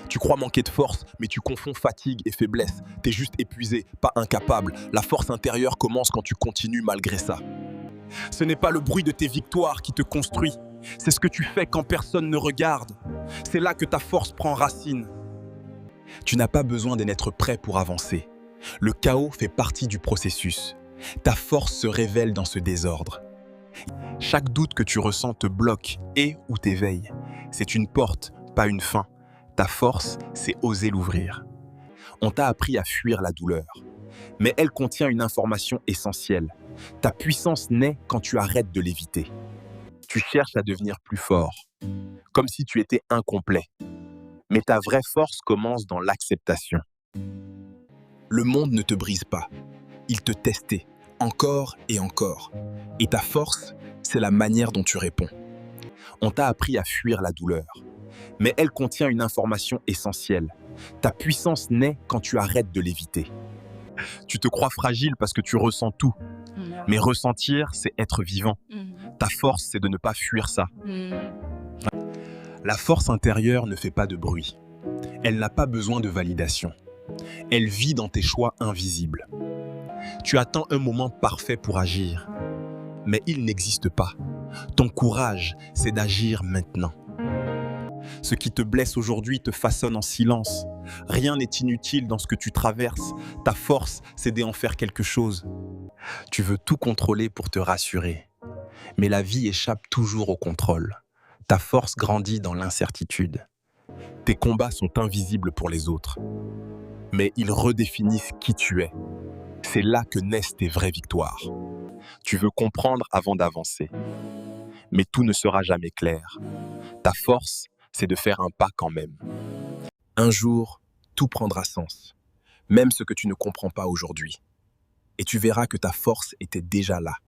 Tu crois manquer de force, mais tu confonds fatigue et faiblesse. T'es juste épuisé, pas incapable. La force intérieure commence quand tu continues malgré ça. Ce n'est pas le bruit de tes victoires qui te construit. C'est ce que tu fais quand personne ne regarde. C'est là que ta force prend racine. Tu n'as pas besoin d'être prêt pour avancer. Le chaos fait partie du processus. Ta force se révèle dans ce désordre. Chaque doute que tu ressens te bloque et ou t'éveille. C'est une porte, pas une fin. Ta force, c'est oser l'ouvrir. On t'a appris à fuir la douleur. Mais elle contient une information essentielle. Ta puissance naît quand tu arrêtes de l'éviter. Tu cherches à devenir plus fort, comme si tu étais incomplet. Mais ta vraie force commence dans l'acceptation. Le monde ne te brise pas. Il te testait, encore et encore. Et ta force, c'est la manière dont tu réponds. On t'a appris à fuir la douleur. Mais elle contient une information essentielle. Ta puissance naît quand tu arrêtes de l'éviter. Tu te crois fragile parce que tu ressens tout. Mais ressentir, c'est être vivant. Ta force, c'est de ne pas fuir ça. La force intérieure ne fait pas de bruit. Elle n'a pas besoin de validation. Elle vit dans tes choix invisibles. Tu attends un moment parfait pour agir. Mais il n'existe pas. Ton courage, c'est d'agir maintenant. Ce qui te blesse aujourd'hui te façonne en silence. Rien n'est inutile dans ce que tu traverses. Ta force, c'est d'en faire quelque chose. Tu veux tout contrôler pour te rassurer. Mais la vie échappe toujours au contrôle. Ta force grandit dans l'incertitude. Tes combats sont invisibles pour les autres. Mais ils redéfinissent qui tu es. C'est là que naissent tes vraies victoires. Tu veux comprendre avant d'avancer. Mais tout ne sera jamais clair. Ta force, c'est de faire un pas quand même. Un jour, tout prendra sens. Même ce que tu ne comprends pas aujourd'hui. Et tu verras que ta force était déjà là.